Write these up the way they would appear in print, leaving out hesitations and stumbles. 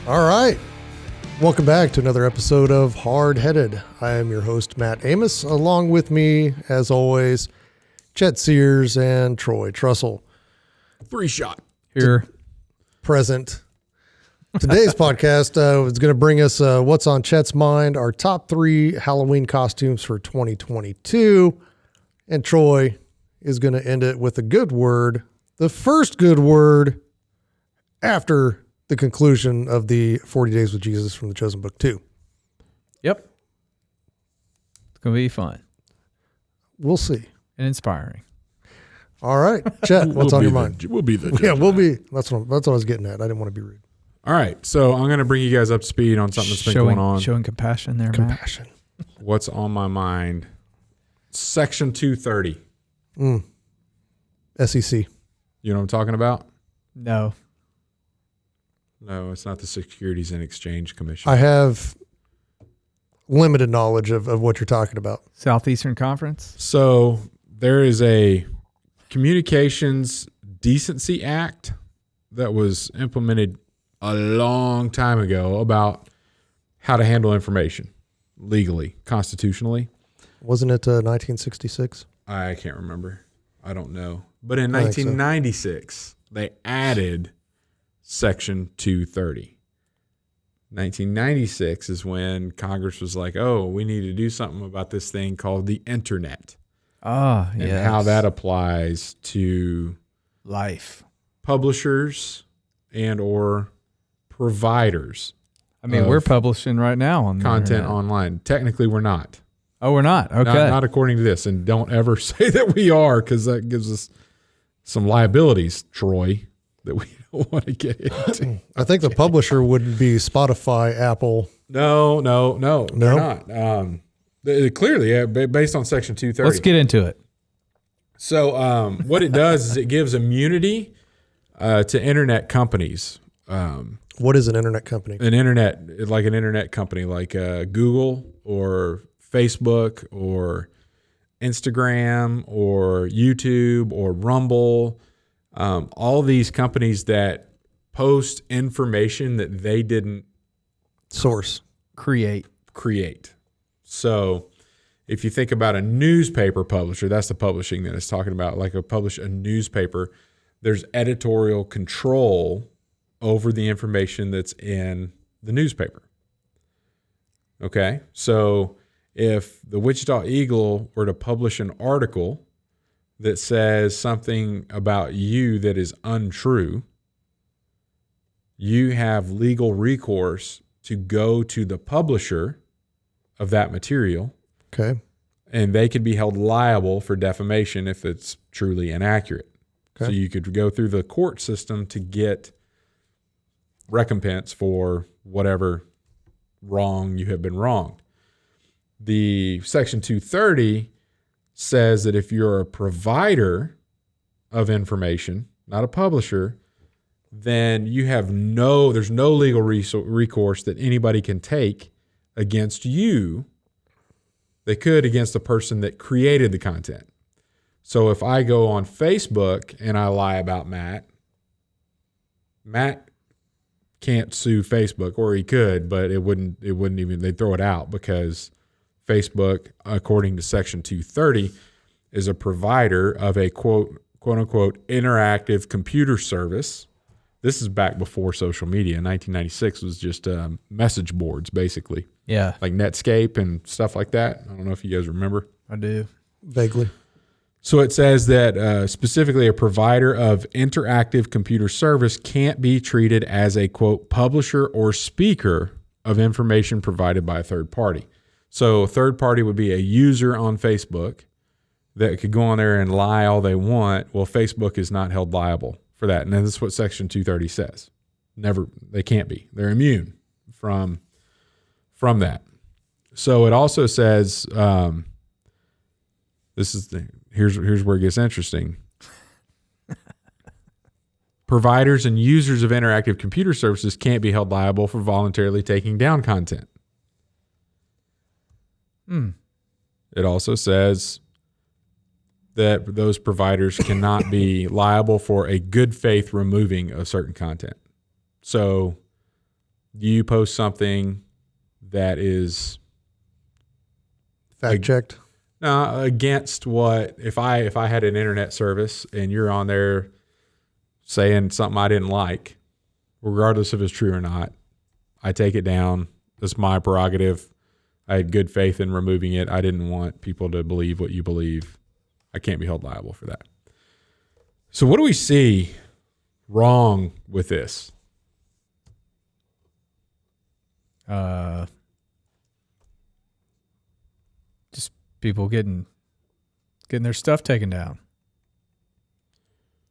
All right. Welcome back to another episode of Hardheaded. I am your host, Matt Amos. Along with me, as always, Chet Sears and Troy Trussell. 3-shot. Here. Present. Today's podcast is going to bring us what's on Chet's mind, our top 3 Halloween costumes for 2022. And Troy is going to end it with a good word, the first good word after the conclusion of the 40 Days with Jesus from the Chosen Book 2. Yep. It's going to be fun. We'll see. And inspiring. All right. Chet, what's on your mind? We'll be the judge. Yeah, we'll be. That's what I was getting at. I didn't want to be rude. All right. So I'm going to bring you guys up to speed on something that's been going on. Showing compassion there, Compassion. What's on my mind? Section 230. SEC. You know what I'm talking about? Matt. No, it's not the Securities and Exchange Commission. I have limited knowledge of what you're talking about. Southeastern Conference? So there is a Communications Decency Act that was implemented a long time ago about how to handle information legally, constitutionally. Wasn't it 1966? I can't remember. I don't know. But in 1996, they added Section 230. 1996 is when Congress was like, oh, we need to do something about this thing called the internet. Ah, And yes. how that applies to life. publishers and or providers. I mean, we're publishing right now on content the online. Technically, we're not. Oh, we're not. Okay. Not according to this. And don't ever say that we are, because that gives us some liabilities, Troy, that we don't want to get into. I think the publisher would be Spotify, Apple. No, they're not. Clearly, based on Section 230. Let's get into it. So what it does is it gives immunity to internet companies. What is an internet company? An internet company like Google or Facebook or Instagram or YouTube or Rumble. All these companies that post information that they didn't Source. Create. So if you think about a newspaper publisher, that's the publishing that it's talking about, like a newspaper, there's editorial control over the information that's in the newspaper. Okay? So if the Wichita Eagle were to publish an article that says something about you that is untrue, you have legal recourse to go to the publisher of that material. Okay. And they could be held liable for defamation if it's truly inaccurate. Okay. So you could go through the court system to get recompense for whatever wrong you have been wronged. The Section 230 says that if you're a provider of information, not a publisher, then you have there's no legal recourse that anybody can take against you. They could against the person that created the content. So if I go on Facebook and I lie about Matt can't sue Facebook, or he could, but it wouldn't even, they'd throw it out, because Facebook, according to Section 230, is a provider of a quote unquote interactive computer service. This is back before social media. 1996 was just message boards, basically. Yeah. Like Netscape and stuff like that. I don't know if you guys remember. I do. Vaguely. So it says that specifically a provider of interactive computer service can't be treated as a, quote, publisher or speaker of information provided by a third party. So a third party would be a user on Facebook that could go on there and lie all they want. Well, Facebook is not held liable for that. And that's what Section 230 says. They can't be. They're immune from that. So it also says, here's where it gets interesting. Providers and users of interactive computer services can't be held liable for voluntarily taking down content. It also says that those providers cannot be liable for a good faith removing of certain content. So you post something that is Fact checked. against what if I had an internet service and you're on there saying something I didn't like, regardless if it's true or not, I take it down. It's my prerogative. I had good faith in removing it. I didn't want people to believe what you believe. I can't be held liable for that. So what do we see wrong with this? Just people getting their stuff taken down.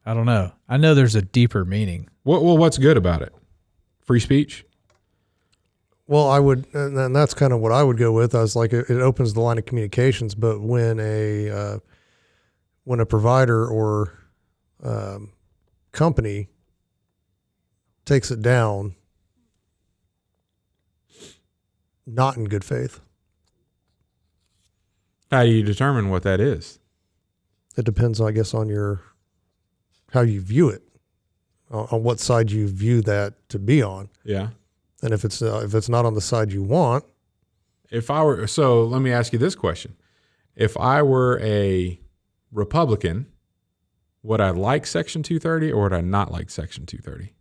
I don't know. I know there's a deeper meaning. What's good about it? Free speech? Well, I would, and that's kind of what I would go with. I was like, it opens the line of communications, but when a provider or company takes it down, not in good faith. How do you determine what that is? It depends, I guess, on how you view it, on what side you view that to be on. Yeah. And if it's not on the side you want. So let me ask you this question. If I were a Republican, would I like Section 230 or would I not like Section 230?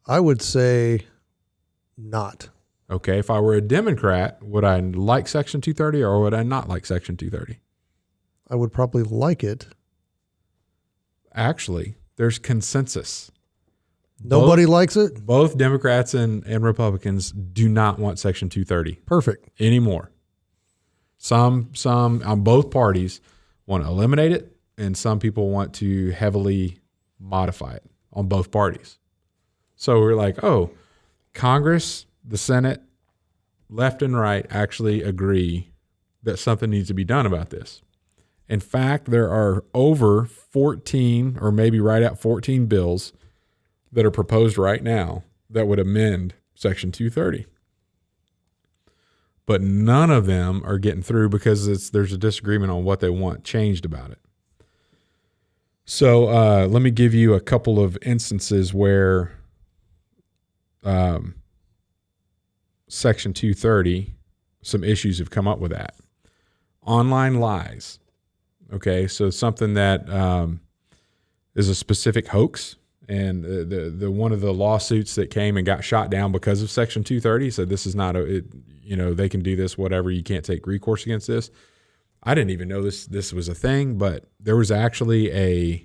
I would say not. Okay. If I were a Democrat, would I like Section 230 or would I not like Section 230? I would probably like it. Actually, there's consensus. Nobody likes it? Both Democrats and Republicans do not want Section 230 Perfect. anymore. Some on both parties want to eliminate it, and some people want to heavily modify it on both parties. So we're like, oh, Congress, the Senate, left and right actually agree that something needs to be done about this. In fact, there are over 14 or maybe right at 14 bills that are proposed right now that would amend Section 230. But none of them are getting through because there's a disagreement on what they want changed about it. So let me give you a couple of instances where Section 230, some issues have come up with that. Online lies. Okay, so something that is a specific hoax. And the one of the lawsuits that came and got shot down because of Section 230 said this is not they can do this, whatever. You can't take recourse against this. I didn't even know this was a thing, but there was actually a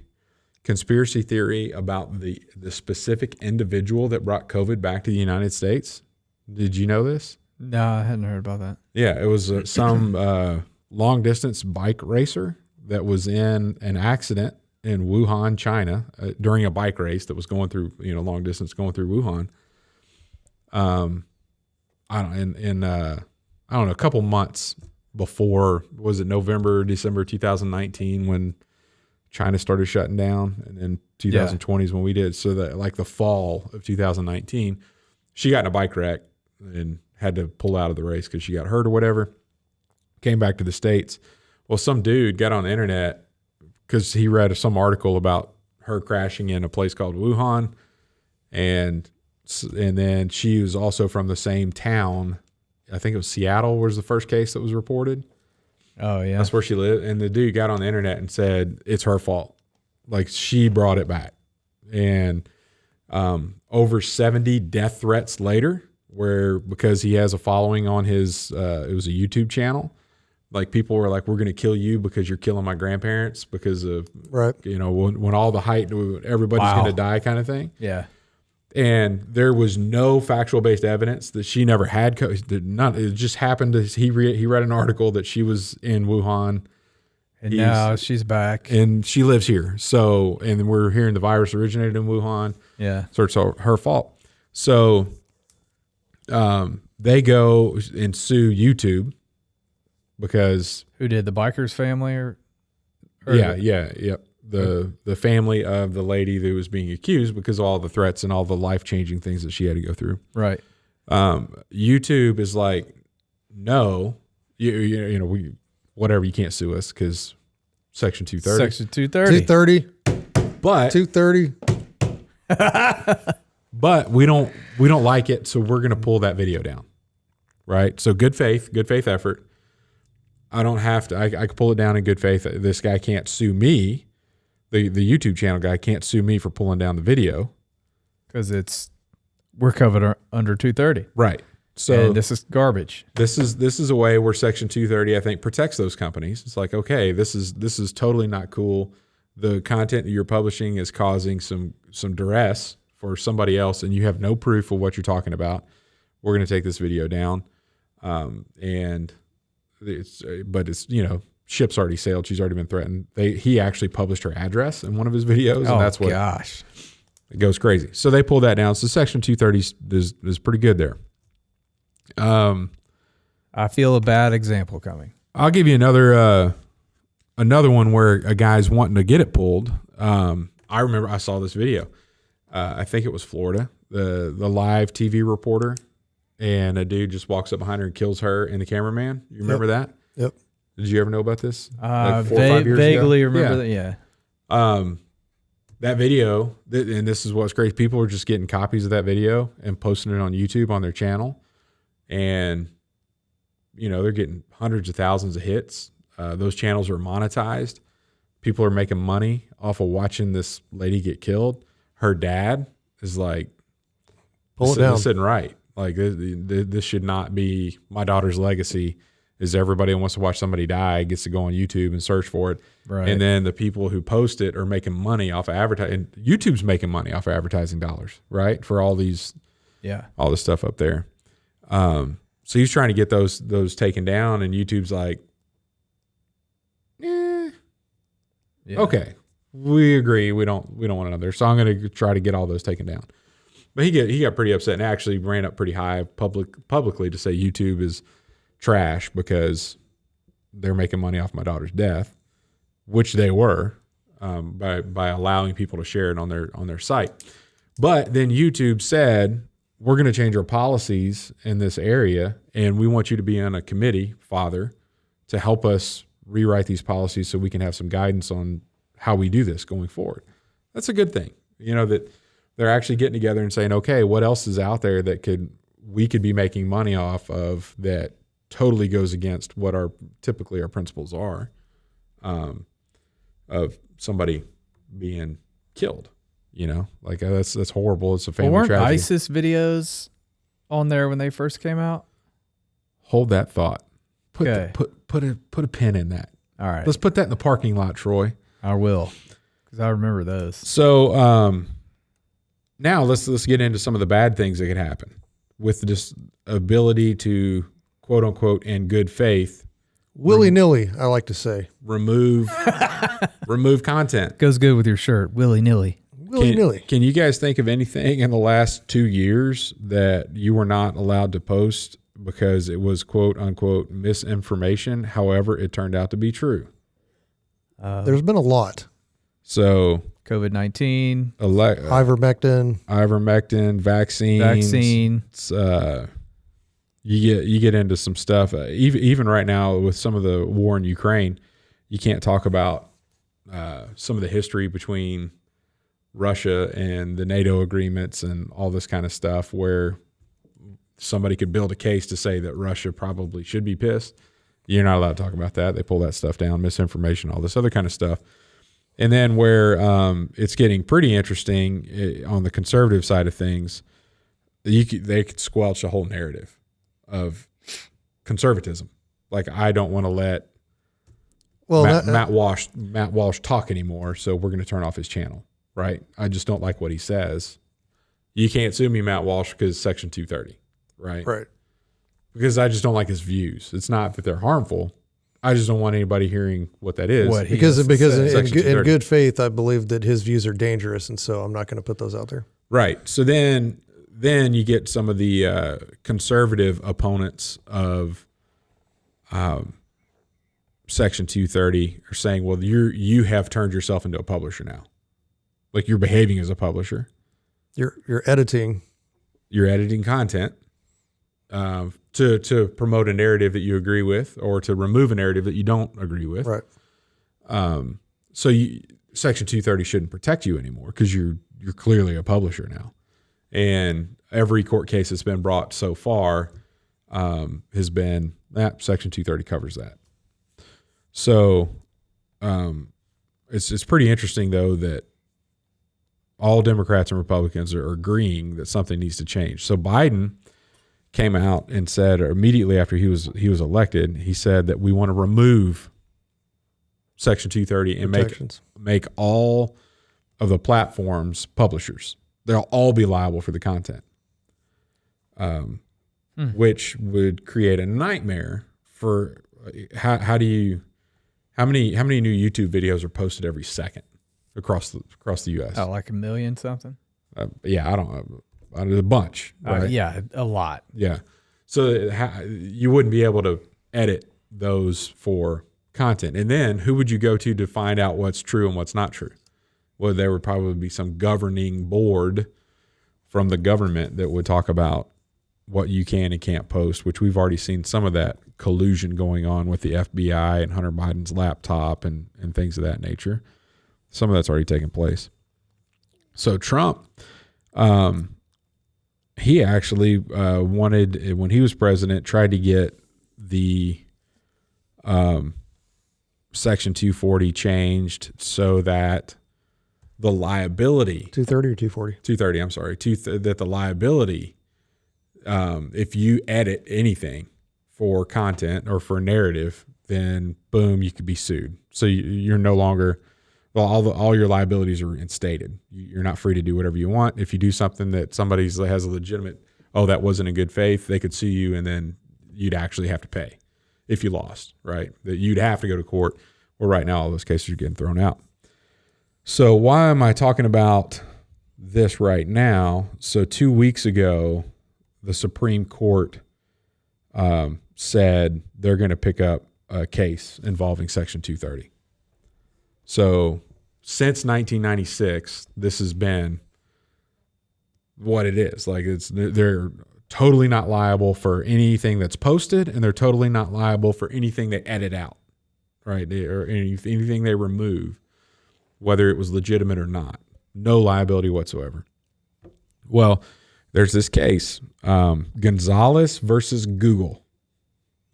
conspiracy theory about the specific individual that brought COVID back to the United States. Did you know this? No, I hadn't heard about that. Yeah, it was some long distance bike racer that was in an accident in Wuhan, China, during a bike race that was going through, long distance going through Wuhan. I don't know, a couple months before, was it November, December 2019 when China started shutting down, and then 2020 is when we did. So that like the fall of 2019, she got in a bike wreck and had to pull out of the race because she got hurt or whatever. Came back to the States. Well, some dude got on the internet because he read some article about her crashing in a place called Wuhan, and then she was also from the same town. I think it was Seattle was the first case that was reported. Oh, yeah. That's where she lived. And the dude got on the internet and said it's her fault. Like she brought it back. And over 70 death threats later, because he has a following on his, it was a YouTube channel. Like people were like, we're going to kill you because you're killing my grandparents because of, right. When all the hype, everybody's going to die kind of thing. Yeah. And there was no factual based evidence that she never had COVID. It just happened to, he read an article that she was in Wuhan. And now she's back. And she lives here. So, and then we're hearing the virus originated in Wuhan. Yeah. So it's her fault. So they go and sue YouTube because. Who did, the biker's family or Yep. The family of the lady that was being accused because of all the threats and all the life-changing things that she had to go through. Right. YouTube is like, no, whatever, you can't sue us because Section 230. Section 230. 230. But 230. But we don't like it, so we're going to pull that video down. Right? So good faith effort. I don't have to, I can pull it down in good faith. This guy can't sue me. The YouTube channel guy can't sue me for pulling down the video. Because we're covered under 230. Right. So and this is garbage. This is a way where Section 230, I think, protects those companies. It's like, okay, this is totally not cool. The content that you're publishing is causing some duress for somebody else, and you have no proof of what you're talking about. We're going to take this video down. And it's ship's already sailed. She's already been threatened. He actually published her address in one of his videos, and that's what it goes crazy. So they pulled that down. So Section 230 is pretty good there. I feel a bad example coming. I'll give you another one where a guy's wanting to get it pulled. I remember I saw this video. I think it was Florida, the live TV reporter, and a dude just walks up behind her and kills her and the cameraman. You remember that? Yep. Did you ever know about this? Like 4 or 5 years vaguely ago? Remember that. Yeah. That video, and this is what's great. People are just getting copies of that video and posting it on YouTube on their channel. And, they're getting hundreds of thousands of hits. Those channels are monetized. People are making money off of watching this lady get killed. Her dad is like, pull it down. This isn't right. Like, this should not be my daughter's legacy. Is everybody who wants to watch somebody die gets to go on YouTube and search for it. Right. And then the people who post it are making money off of advertising. And YouTube's making money off of advertising dollars, right? For all this stuff up there. So he's trying to get those taken down, and YouTube's like, okay, we agree. We don't want another. So I'm going to try to get all those taken down. But he got pretty upset and actually ran up pretty high publicly to say YouTube is trash because they're making money off my daughter's death, which they were, by allowing people to share it on their site. But then YouTube said, we're going to change our policies in this area, and we want you to be on a committee, Father, to help us rewrite these policies so we can have some guidance on how we do this going forward. That's a good thing, that they're actually getting together and saying, okay, what else is out there that we could be making money off of that totally goes against what typically our principles are, of somebody being killed. Like that's horrible. It's a family weren't tragedy. ISIS videos on there when they first came out? Hold that thought. Put a pin in that. All right. Let's put that in the parking lot, Troy. I will, because I remember those. So now let's get into some of the bad things that could happen with this ability to, quote unquote, in good faith, willy-nilly, I like to say, remove content. Goes good with your shirt, willy-nilly. Willy-nilly. Can you guys think of anything in the last 2 years that you were not allowed to post because it was, quote unquote, misinformation? However, it turned out to be true. There's been a lot. So COVID-19, ivermectin, vaccine. You get into some stuff. Even right now with some of the war in Ukraine, you can't talk about some of the history between Russia and the NATO agreements and all this kind of stuff, where somebody could build a case to say that Russia probably should be pissed. You're not allowed to talk about that. They pull that stuff down, misinformation, all this other kind of stuff. And then where it's getting pretty interesting on the conservative side of things, they could squelch a whole narrative of conservatism. Like, I don't want to let Matt Walsh talk anymore, so we're going to turn off his channel. Right? I just don't like what he says. You can't sue me, Matt Walsh, because Section 230. Right? Right. Because I just don't like his views. It's not that they're harmful. I just don't want anybody hearing what that is. Because in good faith, I believe that his views are dangerous, and so I'm not going to put those out there. Right. So then you get some of the conservative opponents of Section 230 are saying, well, you have turned yourself into a publisher now. Like, you're behaving as a publisher. You're editing. You're editing content to promote a narrative that you agree with, or to remove a narrative that you don't agree with. Right. So Section 230 shouldn't protect you anymore because you're clearly a publisher now. And every court case that's been brought so far has been that Section 230 covers that. So it's pretty interesting, though, that all Democrats and Republicans are agreeing that something needs to change. So Biden came out and said, or immediately after he was elected, he said that we want to remove Section 230 and make all of the platforms publishers. They'll all be liable for the content, which would create a nightmare for how many new YouTube videos are posted every second across the U.S.? Oh, like 1 million something? Yeah, I don't know. A bunch, right? Yeah, a lot. Yeah. So you wouldn't be able to edit those for content. And then who would you go to find out what's true and what's not true? Well, there would probably be some governing board from the government that would talk about what you can and can't post, which we've already seen some of that collusion going on with the FBI and Hunter Biden's laptop and things of that nature. Some of that's already taken place. So Trump, he actually wanted, when he was president, tried to get the Section 240 changed so that the liability 230 or 240? 230, I'm sorry. That the liability, if you edit anything for content or for narrative, then boom, you could be sued. So you're no longer, well, all your liabilities are instated. You're not free to do whatever you want. If you do something that somebody has a legitimate, that wasn't in good faith, they could sue you, and then you'd actually have to pay if you lost, right? That you'd have to go to court. Well, right now, all those cases are getting thrown out. So why am I talking about this right now? So 2 weeks ago, the Supreme Court said they're going to pick up a case involving Section 230. So since 1996, this has been what it is. Like they're totally not liable for anything that's posted, and they're totally not liable for anything they edit out, right? Or anything they remove, whether it was legitimate or not. No liability whatsoever. Well, there's this case, Gonzalez versus Google.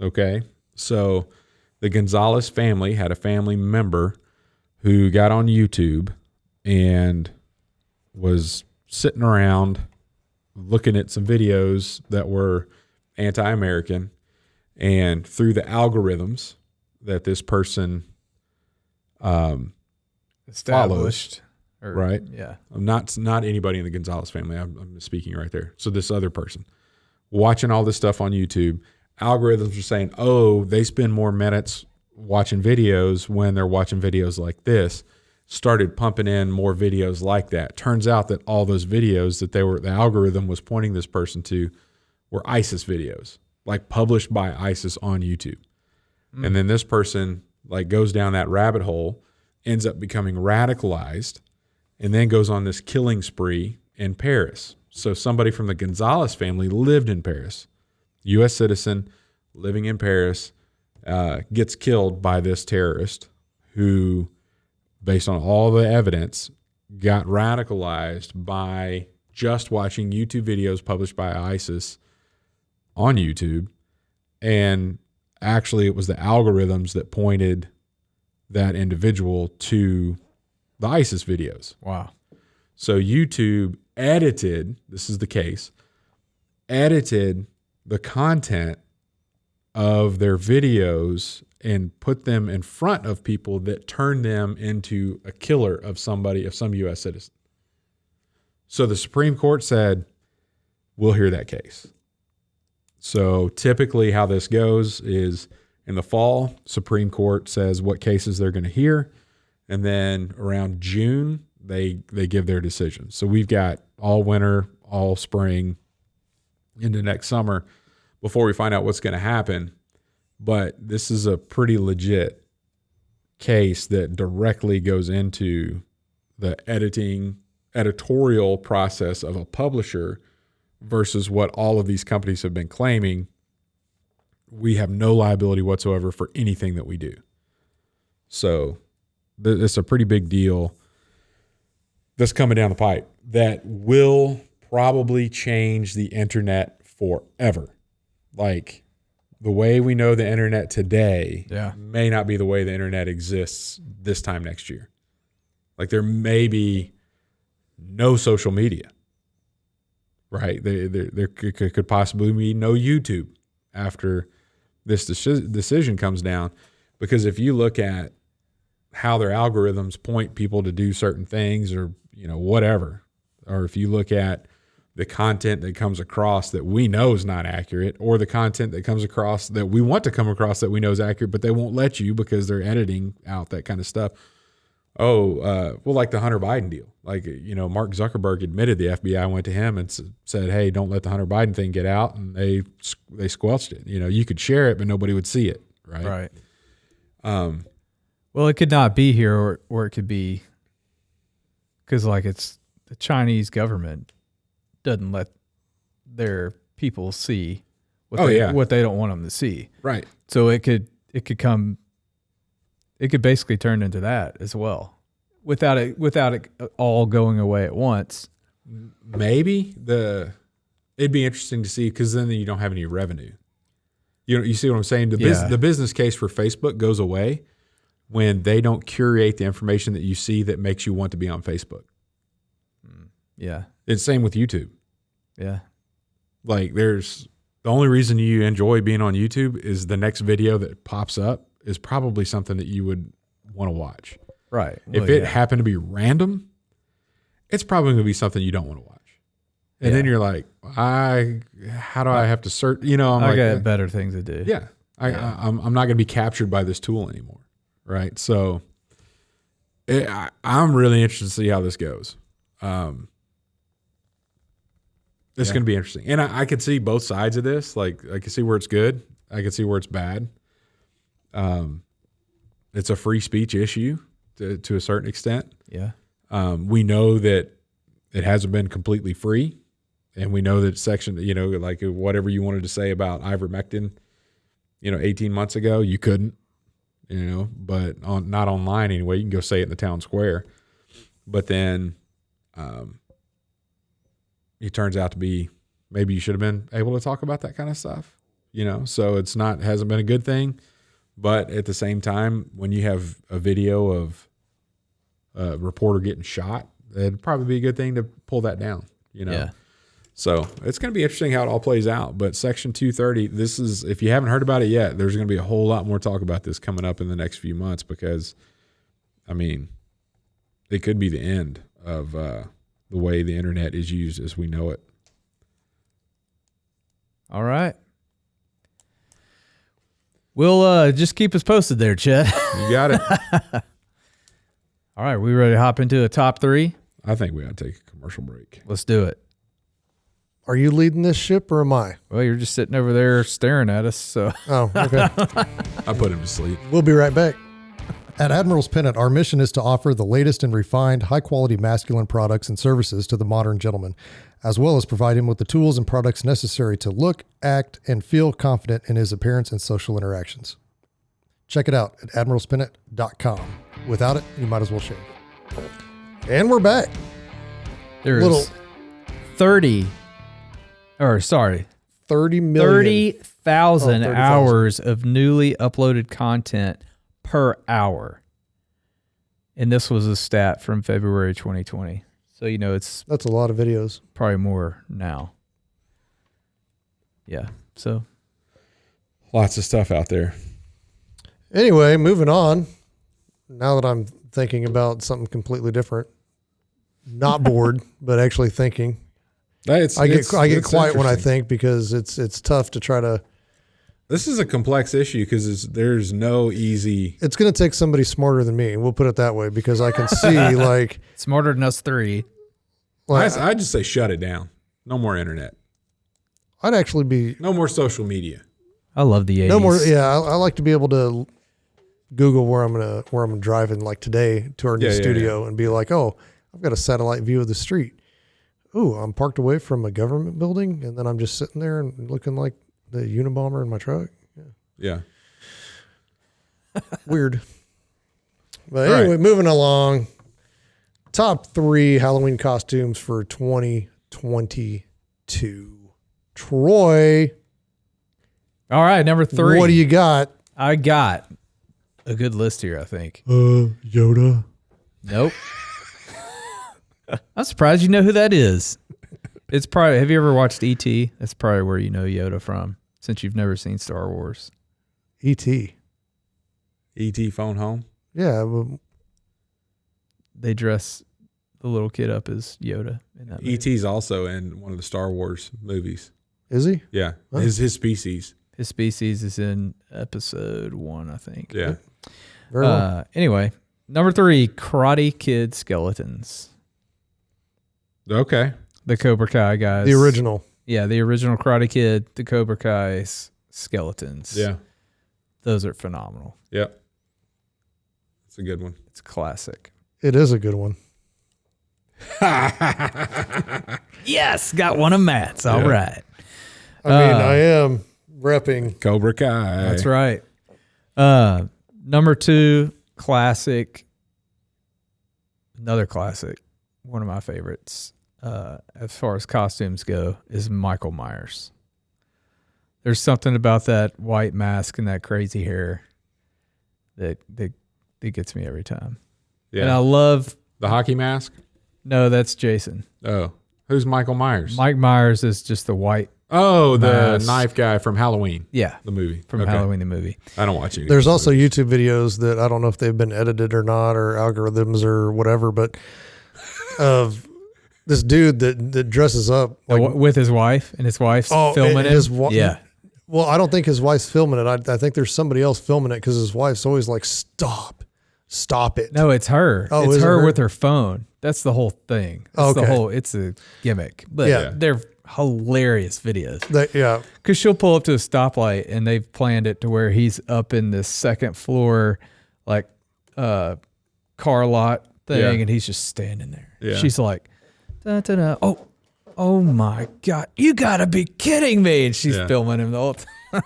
Okay, so the Gonzalez family had a family member who got on YouTube and was sitting around looking at some videos that were anti-American, and through the algorithms that this person Established. Right? Yeah. Not anybody in the Gonzalez family. I'm speaking right there. So this other person watching all this stuff on YouTube, algorithms are saying, they spend more minutes watching videos when they're watching videos like this, started pumping in more videos like that. Turns out that all those videos that the algorithm was pointing this person to were ISIS videos, like published by ISIS on YouTube. And then this person goes down that rabbit hole, ends up becoming radicalized, and then goes on this killing spree in Paris. So somebody from the Gonzalez family lived in Paris, U.S. citizen, living in Paris, gets killed by this terrorist who, based on all the evidence, got radicalized by just watching YouTube videos published by ISIS on YouTube. And actually, it was the algorithms that pointed that individual to the ISIS videos. Wow. So YouTube edited the content of their videos and put them in front of people that turned them into a killer of some U.S. citizen. So the Supreme Court said, we'll hear that case. So typically how this goes is in the fall, Supreme Court says what cases they're going to hear. And then around June, they give their decision. So we've got all winter, all spring, into next summer before we find out what's going to happen. But this is a pretty legit case that directly goes into the editorial process of a publisher versus what all of these companies have been claiming. We have no liability whatsoever for anything that we do. So It's a pretty big deal that's coming down the pipe that will probably change the internet forever. Like the way we know the internet today may not be the way the internet exists this time next year. Like there may be no social media, right? There could possibly be no YouTube after this decision comes down, because if you look at how their algorithms point people to do certain things, or whatever, or if you look at the content that comes across that we know is not accurate, or the content that comes across that we want to come across that we know is accurate, but they won't let you because they're editing out that kind of stuff. Well, like the Hunter Biden deal. Like, Mark Zuckerberg admitted the FBI went to him and said, hey, don't let the Hunter Biden thing get out. And they squelched it. You could share it, but nobody would see it. Right. Well, it could not be here, or it could be because it's the Chinese government doesn't let their people see what they don't want them to see. Right. So it could basically turn into that as well, without it all going away at once. Maybe it'd be interesting to see, because then you don't have any revenue. You see what I'm saying? The business case for Facebook goes away when they don't curate the information that you see that makes you want to be on Facebook. Yeah. It's same with YouTube. Yeah. Like the only reason you enjoy being on YouTube is the next video that pops up is probably something that you would want to watch. Right. Well, if it happened to be random, it's probably going to be something you don't want to watch. And then you're like, how do I have to search? I got better things to do. Yeah. I'm not going to be captured by this tool anymore. Right. So I'm really interested to see how this goes. It's going to be interesting. And I could see both sides of this. Like, I can see where it's good. I can see where it's bad. It's a free speech issue to a certain extent. Yeah. We know that it hasn't been completely free. And we know that section, like whatever you wanted to say about ivermectin, 18 months ago, you couldn't, but not online anyway. You can go say it in the town square. But then it turns out to be maybe you should have been able to talk about that kind of stuff, so hasn't been a good thing. But at the same time, when you have a video of a reporter getting shot, it'd probably be a good thing to pull that down, Yeah. So it's going to be interesting how it all plays out. But Section 230, this is, if you haven't heard about it yet, there's going to be a whole lot more talk about this coming up in the next few months, because, it could be the end of the way the internet is used as we know it. All right. We'll just keep us posted there, Chet. You got it. All right. We ready to hop into a top three? I think we ought to take a commercial break. Let's do it. Are you leading this ship or am I? Well, you're just sitting over there staring at us. So. Oh, okay. I put him to sleep. We'll be right back. At Admiral's Pennant, our mission is to offer the latest and refined, high-quality masculine products and services to the modern gentleman, as well as provide him with the tools and products necessary to look, act, and feel confident in his appearance and social interactions. Check it out at admiralspennant.com. Without it, you might as well shave. And we're back. There's 30 million. 30,000 hours of newly uploaded content per hour. And this was a stat from February 2020. So, that's a lot of videos. Probably more now. Yeah. So lots of stuff out there. Anyway, moving on. Now that I'm thinking about something completely different, not bored, but actually thinking. I get quiet when I think, because it's tough to try to. This is a complex issue because there's no easy. It's going to take somebody smarter than me. We'll put it that way, because I can see smarter than us three. I'd just say shut it down. No more internet. I'd actually be no more social media. I love the 80s. No more. Yeah, I like to be able to Google where I'm driving like today to our new studio and be like, oh, I've got a satellite view of the street. Ooh, I'm parked away from a government building, and then I'm just sitting there and looking like the Unabomber in my truck. Yeah. Weird. But anyway, moving along. Top 3 Halloween costumes for 2022. Troy. All right, number 3. What do you got? I got a good list here, I think. Yoda. Nope. I'm surprised you know who that is. It's probably, have you ever watched E.T.? That's probably where you know Yoda from, since you've never seen Star Wars. E.T. E.T. Phone Home? Yeah. They dress the little kid up as Yoda in that movie. E.T.'s also in one of the Star Wars movies. Is he? Yeah. Oh. His species. His species is in episode 1, I think. Yeah. Very well. Anyway, number 3, Karate Kid skeletons. Okay. The Cobra Kai guys. The original. Yeah, the original Karate Kid, the Cobra Kai skeletons. Yeah. Those are phenomenal. Yep. It's a good one. It's a classic. It is a good one. Yes, got one of Matt's. All right. I mean, I am repping Cobra Kai. That's right. Number 2, classic. Another classic. One of my favorites, as far as costumes go, is Michael Myers. There's something about that white mask and that crazy hair that gets me every time. Yeah. And I love the hockey mask? No, that's Jason. Oh. Who's Michael Myers? Mike Myers is just the white. Oh, the mask. knife guy from Halloween. Yeah. The movie. From Halloween, the movie. I don't watch it. There's also YouTube videos that I don't know if they've been edited or not, or algorithms or whatever, but of this dude that dresses up like, with his wife, and his wife's filming it. Yeah. Well, I don't think his wife's filming it. I think there's somebody else filming it because his wife's always like, stop it. No, it's her. Oh, it's her her with her phone. That's the whole thing. That's it's a gimmick. But they're hilarious videos. Yeah. Because she'll pull up to a stoplight and they've planned it to where he's up in this second floor, like car lot thing, and he's just standing there. Yeah. She's like, da, da, da. Oh my God, you gotta be kidding me. And she's filming him the whole time.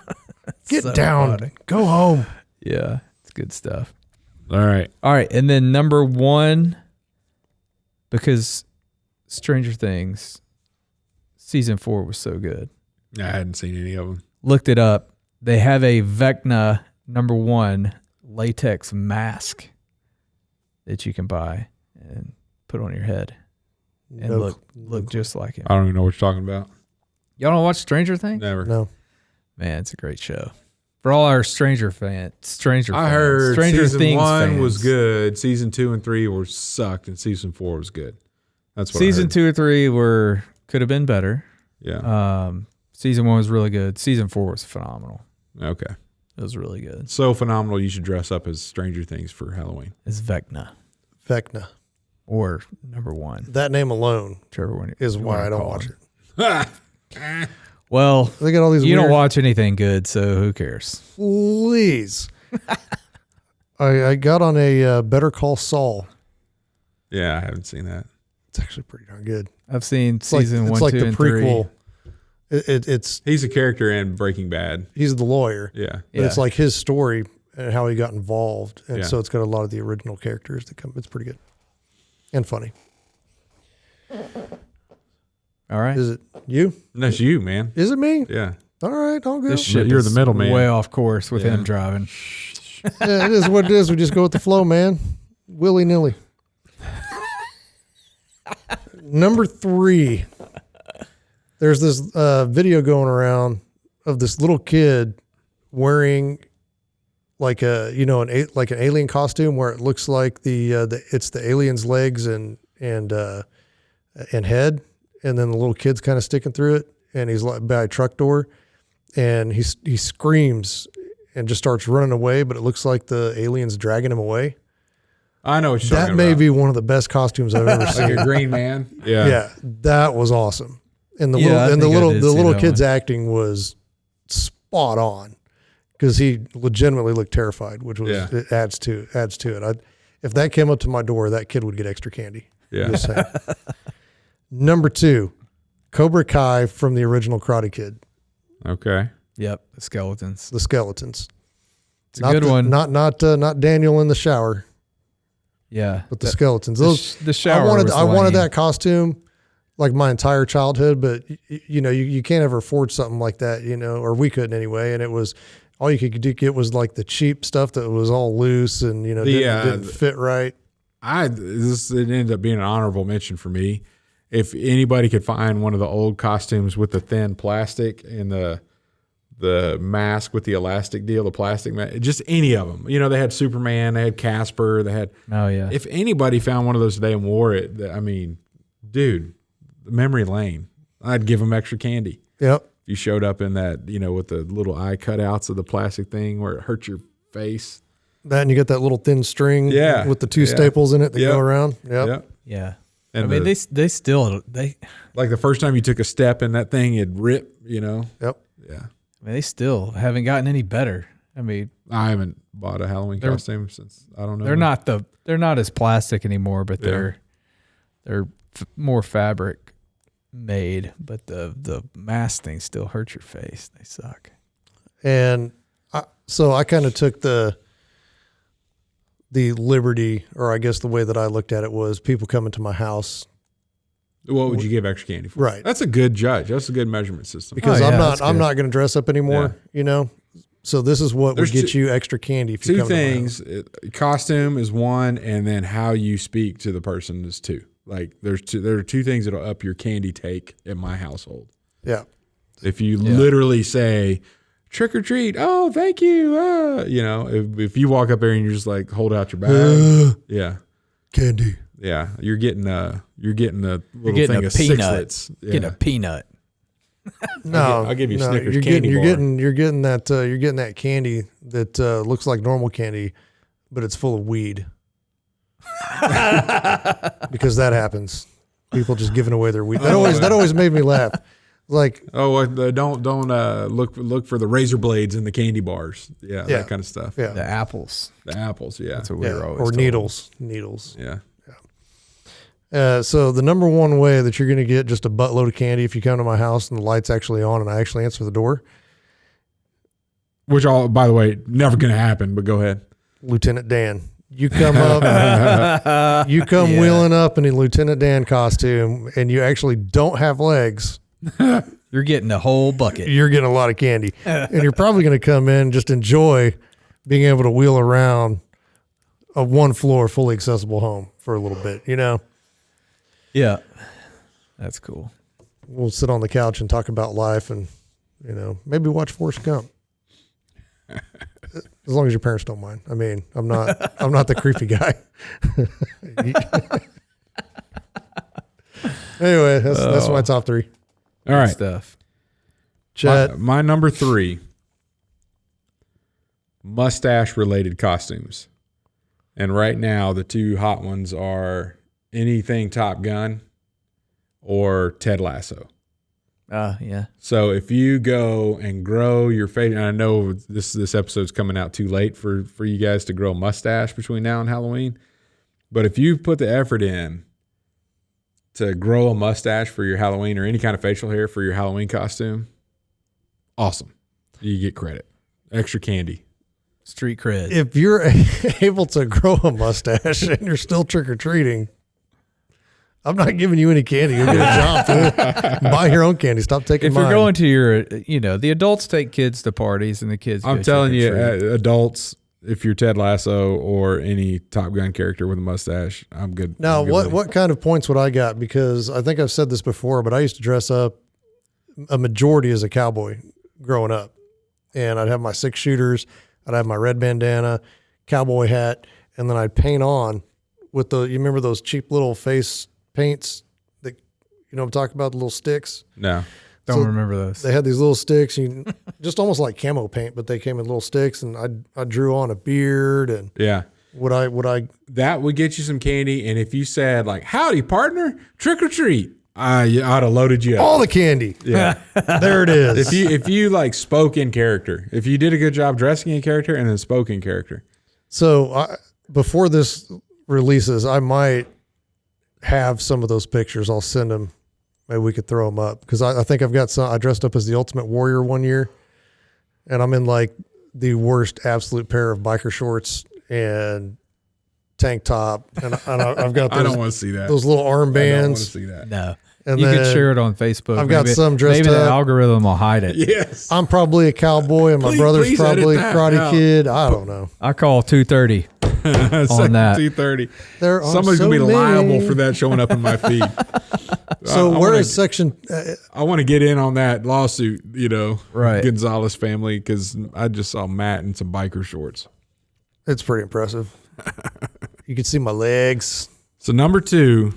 Get so down. Funny. Go home. Yeah, it's good stuff. All right. And then number 1, because Stranger Things season 4 was so good. I hadn't seen any of them. Looked it up. They have a Vecna number 1 latex mask that you can buy and put on your head and look just like him. I don't even know what you're talking about. Y'all don't watch Stranger Things? Never. No. Man, it's a great show. For all our Stranger fans. I heard Stranger season Things 1 fans. was good. Season 2 and 3 were sucked, and season 4 was good. That's what Season I heard. 2 or 3 could have been better. Yeah. Season 1 was really good. Season 4 was phenomenal. Okay. It was really good. So phenomenal, you should dress up as Stranger Things for Halloween. It's Vecna. Or number 1. That name alone Whichever one is why I don't watch it. Well, they got all these. You don't watch anything good, so who cares? Please. I got on a Better Call Saul. Yeah, I haven't seen that. It's actually pretty darn good. I've seen season 1, 2, and 3. It's he's a character in Breaking Bad. He's the lawyer. Yeah. But it's like his story and how he got involved. And so it's got a lot of the original characters that come. It's pretty good. And funny. All right. Is it you? That's you, man. Is it me? Yeah. All right, I'll go. This ship You're is the middleman. way off course with him driving. Yeah, it is what it is. We just go with the flow, man. Willy-nilly. Number 3. There's this video going around of this little kid wearing like an alien costume where it looks like it's the alien's legs and head, and then the little kid's kind of sticking through it, and he's like by a truck door, and he screams and just starts running away, but it looks like the alien's dragging him away. I know what you're talking about. That may be one of the best costumes I've ever seen. Like a Green Man. Yeah. Yeah, that was awesome. And the little kid's acting was spot on because he legitimately looked terrified, which was it adds to it. If that came up to my door, that kid would get extra candy. Yeah. Just saying. Number 2, Cobra Kai from the original Karate Kid. Okay. Yep, the skeletons. The skeletons. It's a good one. Not Daniel in the shower. Yeah. With the skeletons. Those the shower. I wanted that costume like my entire childhood, but you can't ever afford something like that, or we couldn't anyway. And it was all you could get was like the cheap stuff that was all loose and didn't fit right. It ended up being an honorable mention for me. If anybody could find one of the old costumes with the thin plastic and the mask with the elastic deal, the plastic mask, just any of them. They had Superman, they had Casper, they had. Oh yeah. If anybody found one of those today and wore it, dude, memory lane. I'd give them extra candy. Yep. You showed up in that, with the little eye cutouts of the plastic thing where it hurts your face. That and you get that little thin string with the two staples in it that go around. Yep. Yeah. And they still like the first time you took a step in that thing, it'd rip, Yep. Yeah. They still haven't gotten any better. I haven't bought a Halloween costume since I don't know. They're not as plastic anymore, but they're more fabric made. But the mask things still hurt your face. They suck. And so I kind of took the liberty, or I guess the way that I looked at it was people coming to my house. What would you give extra candy for? Right. That's a good judge. That's a good measurement system. Because I'm not going to dress up anymore, So this is what would get you extra candy. If you come things. Costume is one, and then how you speak to the person is two. Like there are two things that'll up your candy take in my household. Yeah. If you literally say, trick or treat, oh, thank you. If you walk up there and you just like hold out your bag. Candy. Yeah, you're getting a little peanut. thing of Sixlets. Yeah. Getting a peanut. No, I'll give you Snickers you're candy bar. You're getting that candy that looks like normal candy, but it's full of weed. Because that happens. People just giving away their weed. That always made me laugh. Like, don't look for the razor blades in the candy bars. Yeah, that kind of stuff. Yeah, the apples. Yeah, that's what we were always or told. needles. Yeah. So the number one way that you're going to get just a buttload of candy if you come to my house and the light's actually on and I actually answer the door. Which by the way, never going to happen, but go ahead. Lieutenant Dan. You come up, wheeling up in a Lieutenant Dan costume and you actually don't have legs. You're getting a whole bucket. You're getting a lot of candy. And you're probably going to come in and just enjoy being able to wheel around a one floor fully accessible home for a little bit, Yeah. That's cool. We'll sit on the couch and talk about life and, maybe watch Forrest Gump. As long as your parents don't mind. I mean, I'm not the creepy guy. Anyway, that's my top three. All right. Stuff. Chet. My number 3, mustache related costumes. And right now the two hot ones are anything Top Gun or Ted Lasso. Yeah. So if you go and grow your face, and I know this episode's coming out too late for you guys to grow a mustache between now and Halloween, but if you put the effort in to grow a mustache for your Halloween or any kind of facial hair for your Halloween costume, awesome. You get credit. Extra candy. Street cred. If you're able to grow a mustache and you're still trick-or-treating, I'm not giving you any candy. You'll get a job. Buy your own candy. Stop taking mine. If you're going to your, the adults take kids to parties and the kids I'm telling you, adults, if you're Ted Lasso or any Top Gun character with a mustache, I'm good. Now, what kind of points would I got? Because I think I've said this before, but I used to dress up a majority as a cowboy growing up. And I'd have my 6-shooters. I'd have my red bandana, cowboy hat, and then I'd paint on with you remember those cheap little face paints that, what I'm talking about, the little sticks? No. Don't remember those. They had these little sticks, just almost like camo paint, but they came in little sticks, and I drew on a beard, and would I that would get you some candy. And if you said like, howdy partner, trick or treat, I'd have loaded you up. All the candy. Yeah. There it is. If you like spoke in character, if you did a good job dressing in character and then spoke in character. So before this releases, I might have some of those pictures. I'll send them. Maybe we could throw them up because I think I've got some. I dressed up as the Ultimate Warrior one year, and I'm in like the worst absolute pair of biker shorts and tank top, and I've got those, I don't want to see that. those little I don't want to armbands. see that. No. And you then could share it on Facebook. I've got some dressed maybe the up. algorithm will hide it. Yes. I'm probably a cowboy, and my brother's please probably edit that Karate out. Kid. I don't know. I call 2:30 on that. 2:30. There are Somebody's so gonna be many. liable for that showing up in my feed. So I where wanna- is section? I want to get in on that lawsuit, Right. Gonzalez family, because I just saw Matt in some biker shorts. It's pretty impressive. You can see my legs. So number 2,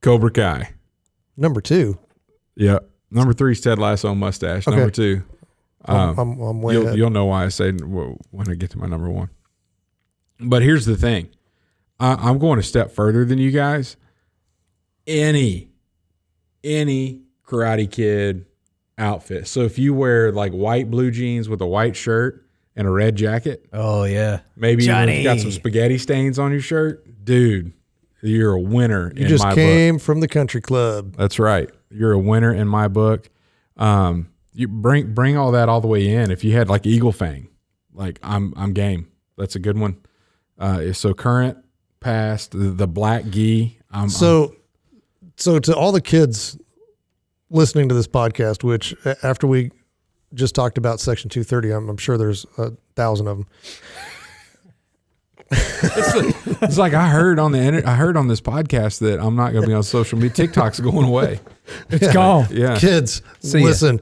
Cobra Kai. Number 2. Yep. Number 3 is Ted Lasso mustache. Okay. Number 2. I'm way ahead. You'll know why I say when I get to my number 1. But here's the thing. I'm going a step further than you guys. Any Karate Kid outfit. So if you wear like white blue jeans with a white shirt and a red jacket, Oh, yeah. maybe even if Johnny. you got some spaghetti stains on your shirt, dude, you're a winner You in just my book. came from the country club. That's right. You're a winner in my book. You bring all that all the way in. If you had like Eagle Fang, like I'm game. That's a good one. So current, past, the black gi. So to all the kids listening to this podcast, which after we just talked about Section 230, I'm sure there's 1,000 of them. It's like I heard on this podcast that I'm not going to be on social media. TikTok's going away. It's gone. Yeah. Kids, See ya. listen.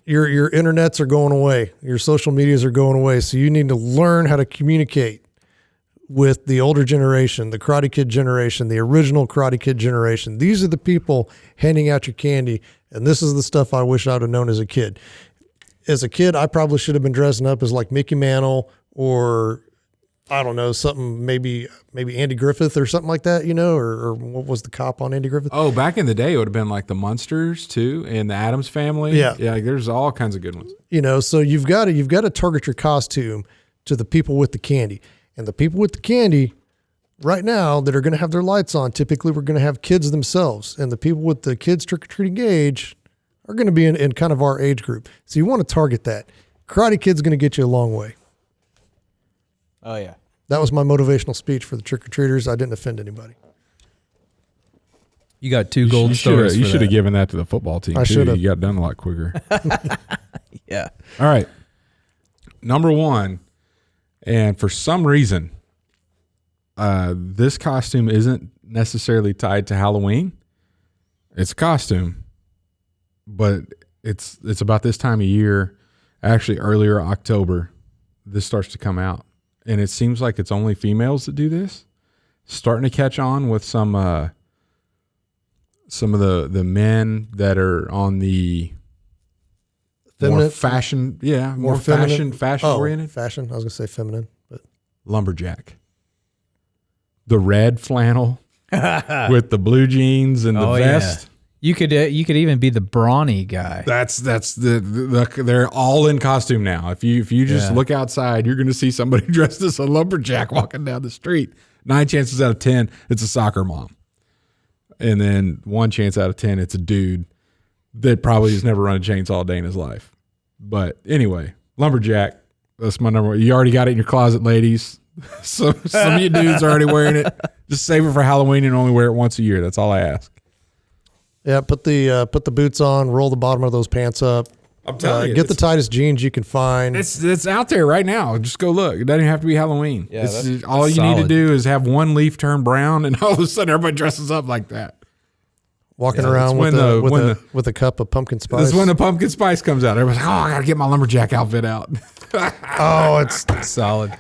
Your internets are going away. Your social medias are going away. So you need to learn how to communicate with the older generation, the Karate Kid generation, the original Karate Kid generation. These are the people handing out your candy, and this is the stuff I wish I would have known as a kid. As a kid, I probably should have been dressing up as like Mickey Mantle or I don't know, something maybe Andy Griffith or something like that, or what was the cop on Andy Griffith? Oh, back in the day, it would have been like the Munsters too, and the Addams Family. Yeah. Like, there's all kinds of good ones. So you've got to target your costume to the people with the candy. And the people with the candy right now that are going to have their lights on, typically we're going to have kids themselves. And the people with the kids trick-or-treating age are going to be in kind of our age group. So you want to target that. Karate Kid's going to get you a long way. Oh, yeah. That was my motivational speech for the trick-or-treaters. I didn't offend anybody. You got 2 gold stars. You for should have that. given that to the football team. I too. should've. You got done a lot quicker. Yeah. All right. Number 1, and for some reason, this costume isn't necessarily tied to Halloween. It's a costume, but it's about this time of year, actually earlier October, this starts to come out. And it seems like it's only females that do this. Starting to catch on with some of the men that are on the more Feminine? fashion, more feminine? fashion oriented. Fashion. I was going to say feminine, but Lumberjack. The red flannel with the blue jeans and the vest. Yeah. You could even be the brawny guy. That's they're all in costume now. If you just look outside, you're going to see somebody dressed as a lumberjack walking down the street. 9 chances out of 10, it's a soccer mom, and then 1 chance out of 10, it's a dude that probably has never run a chainsaw a day in his life. But anyway, lumberjack. That's my number 1. You already got it in your closet, ladies. So some of you dudes are already wearing it. Just save it for Halloween and only wear it once a year. That's all I ask. yeah, put the boots on, roll the bottom of those pants up. I'm telling you, get the tightest jeans you can find. It's out there right now. Just go look. It doesn't have to be Halloween. Yeah, It's that's just- all you need to solid. do is have one leaf turn brown, and all of a sudden everybody dresses up like that. Walking Yeah, around that's with a cup of pumpkin spice. That's when the pumpkin spice comes out. Everybody's like, "Oh, I gotta get my lumberjack outfit out." Oh, it's Solid.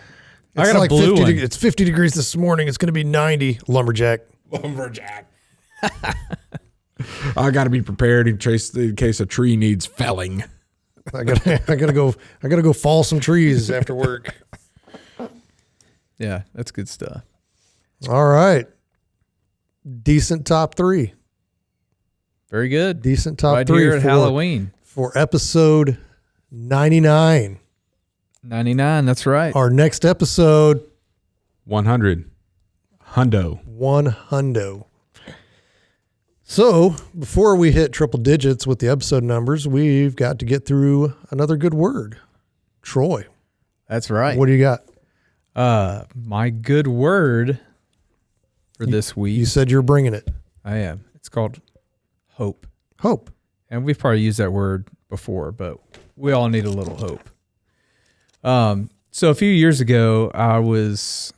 I it's got like a blue 50 one. It's 50 degrees this morning. It's going to be 90. Lumberjack. Lumberjack. I got to be prepared in case a tree needs felling. I gotta go fall some trees after work. Yeah, that's good stuff. All right. Decent top 3. Very good. Decent top Right 3 here at for Halloween. for episode 99. 99, that's right. Our next episode, 100. Hundo. 100. So before we hit triple digits with the episode numbers, we've got to get through another good word. Troy, That's right. what do you got? My good word for this week. You said you're bringing it. I am. It's called hope. Hope. And we've probably used that word before, but we all need a little hope. So a few years ago, I was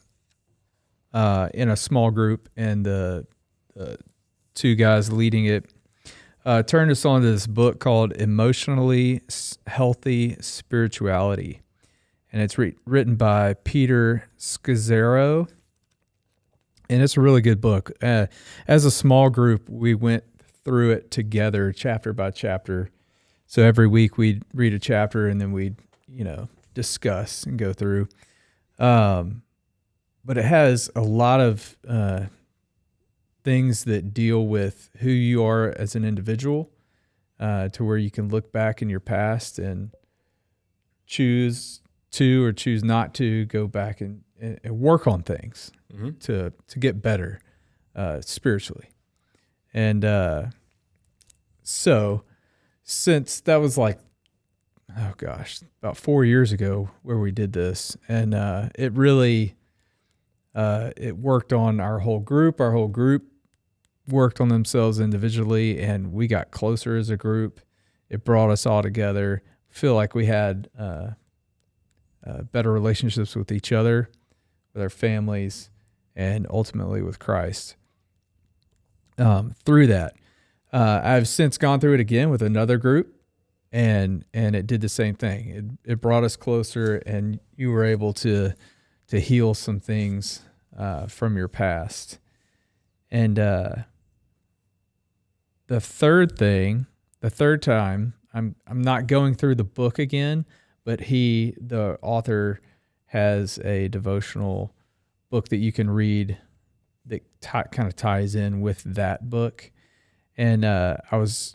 in a small group, and the two guys leading it turned us on to this book called Emotionally Healthy Spirituality. And it's written by Peter Scazzaro. And it's a really good book. As a small group, we went through it together, chapter by chapter. So every week we'd read a chapter, and then we'd, discuss and go through. But it has a lot of things that deal with who you are as an individual, to where you can look back in your past and choose to or choose not to go back and work on things to get better spiritually. And so since that was about 4 years ago where we did this, and it really it worked on our whole group. Our whole group worked on themselves individually, and we got closer as a group. It brought us all together. Feel like we had better relationships with each other, with our families, and ultimately with Christ. Through that, I've since gone through it again with another group, and it did the same thing. It brought us closer, and you were able to heal some things from your past. And the third time, I'm not going through the book again, but the author has a devotional book that you can read that kind of ties in with that book. And I was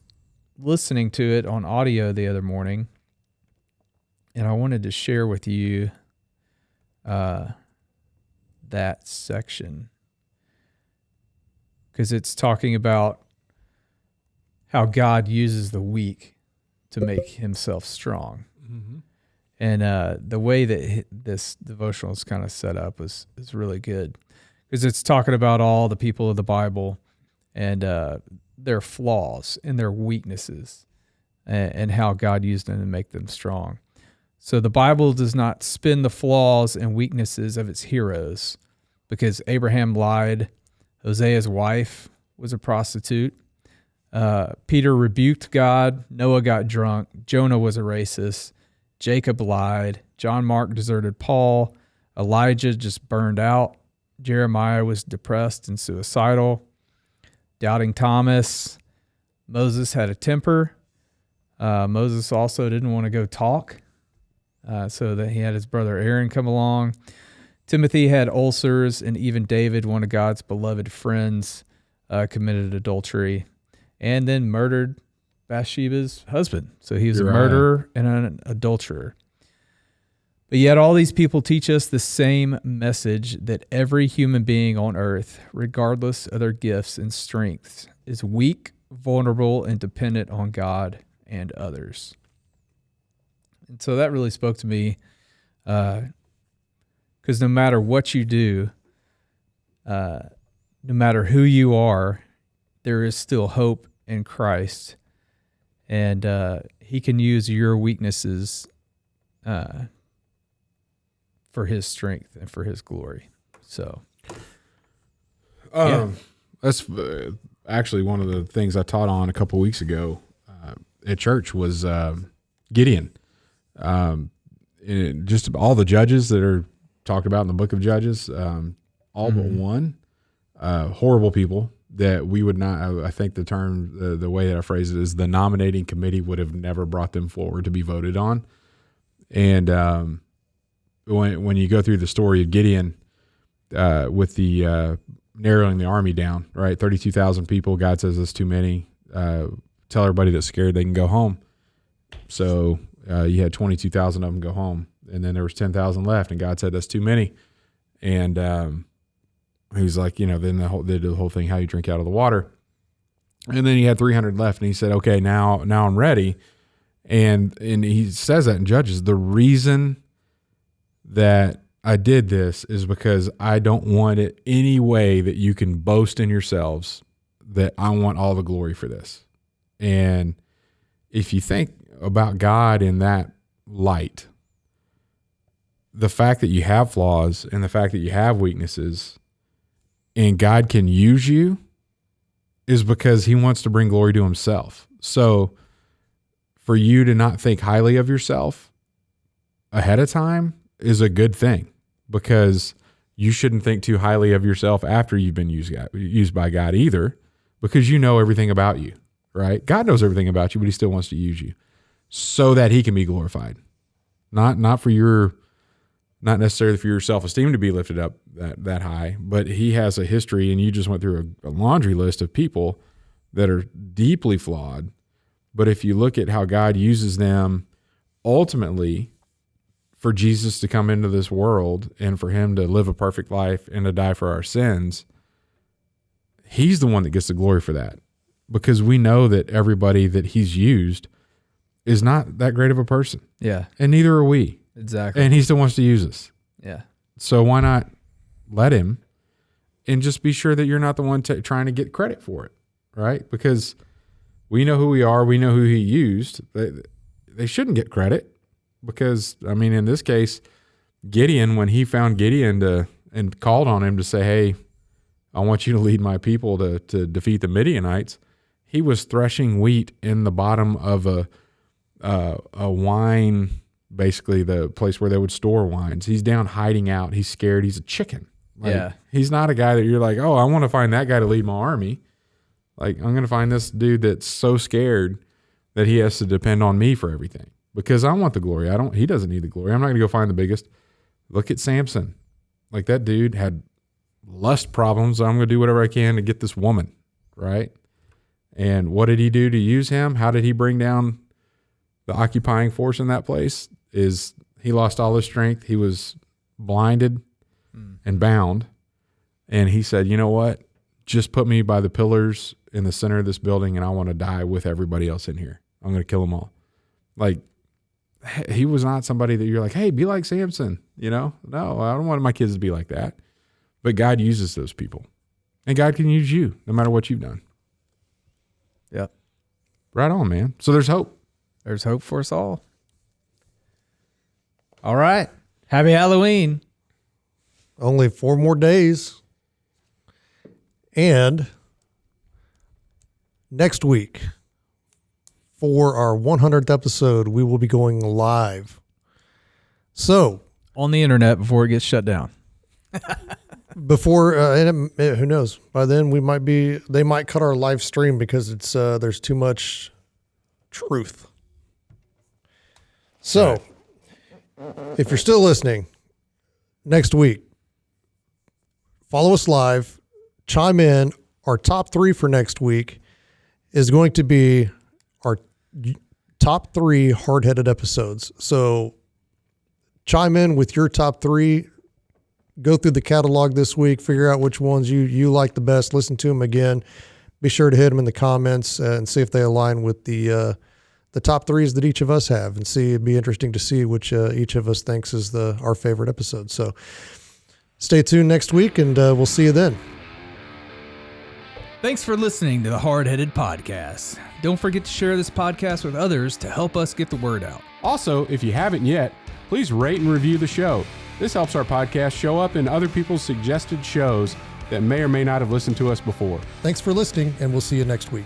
listening to it on audio the other morning, and I wanted to share with you that section, because it's talking about how God uses the weak to make himself strong. Mm-hmm. And the way that this devotional is kind of set up is really good, because it's talking about all the people of the Bible and their flaws and their weaknesses, and how God used them to make them strong. So the Bible does not spin the flaws and weaknesses of its heroes, because Abraham lied, Hosea's wife was a prostitute, Peter rebuked God, Noah got drunk, Jonah was a racist, Jacob lied, John Mark deserted Paul, Elijah just burned out, Jeremiah was depressed and suicidal, Doubting Thomas, Moses had a temper. Moses also didn't want to go talk, so that he had his brother Aaron come along. Timothy had ulcers, and even David, one of God's beloved friends, committed adultery and then murdered Bathsheba's husband. So he was a murderer and an adulterer. But yet all these people teach us the same message, that every human being on earth, regardless of their gifts and strengths, is weak, vulnerable, and dependent on God and others. And so that really spoke to me, because no matter what you do, no matter who you are, there is still hope in Christ, and he can use your weaknesses for his strength and for his glory. So, that's actually one of the things I taught on a couple weeks ago at church was Gideon. Just all the judges that are talked about in the book of Judges, all but one, horrible people that we would not, I think the term, the way that I phrase it is the nominating committee would have never brought them forward to be voted on. And when you go through the story of Gideon with the narrowing the army down, right? 32,000 people, God says that's too many. Tell everybody that's scared they can go home. So you had 22,000 of them go home, and then there was 10,000 left, and God said that's too many. And he was like, then they did the whole thing, how you drink out of the water. And then he had 300 left, and he said, okay, now I'm ready. And he says that in Judges, the reason that I did this is because I don't want it any way that you can boast in yourselves that I want all the glory for this. And if you think about God in that light, the fact that you have flaws and the fact that you have weaknesses and God can use you is because he wants to bring glory to himself. So for you to not think highly of yourself ahead of time is a good thing, because you shouldn't think too highly of yourself after you've been used by God either, because you know everything about you, right? God knows everything about you, but he still wants to use you so that he can be glorified. Not necessarily for your self-esteem to be lifted up that high, but he has a history, and you just went through a laundry list of people that are deeply flawed. But if you look at how God uses them ultimately for Jesus to come into this world and for him to live a perfect life and to die for our sins, he's the one that gets the glory for that, because we know that everybody that he's used is not that great of a person. Yeah. And neither are we. Exactly. And he still wants to use us. Yeah. So why not let him, and just be sure that you're not the one trying to get credit for it, right? Because we know who we are. We know who he used. They shouldn't get credit, because, I mean, in this case, Gideon, when he found Gideon and called on him to say, hey, I want you to lead my people to defeat the Midianites, he was threshing wheat in the bottom of a wine, basically the place where they would store wines. He's down hiding out. He's scared. He's a chicken. Yeah. He's not a guy that you're like, oh, I want to find that guy to lead my army. Like, I'm going to find this dude that's so scared that he has to depend on me for everything, because I want the glory. He doesn't need the glory. I'm not going to go find the biggest. Look at Samson. Like, that dude had lust problems. I'm going to do whatever I can to get this woman, right? And what did he do to use him? How did he bring down the occupying force in that place? Is he lost all his strength. He was blinded and bound. And he said, you know what? Just put me by the pillars in the center of this building, and I want to die with everybody else in here. I'm going to kill them all. Like, he was not somebody that you're like, hey, be like Samson. You know? No, I don't want my kids to be like that. But God uses those people. And God can use you no matter what you've done. Yep. Right on, man. So there's hope. There's hope for us all. All right. Happy Halloween. Only 4 more days. And next week, for our 100th episode, we will be going live. So, on the internet before it gets shut down. Before, who knows? By then, they might cut our live stream because there's too much truth. So, if you're still listening, next week, follow us live, chime in. Our top 3 for next week is going to be our top 3 hard-headed episodes. So, chime in with your top 3. Go through the catalog this week, figure out which ones you like the best, listen to them again. Be sure to hit them in the comments and see if they align with the top 3s that each of us have, and it'd be interesting to see which each of us thinks is our favorite episode. So stay tuned next week, and we'll see you then. Thanks for listening to the Hardheaded Podcast. Don't forget to share this podcast with others to help us get the word out. Also, if you haven't yet, please rate and review the show. This helps our podcast show up in other people's suggested shows that may or may not have listened to us before. Thanks for listening, and we'll see you next week.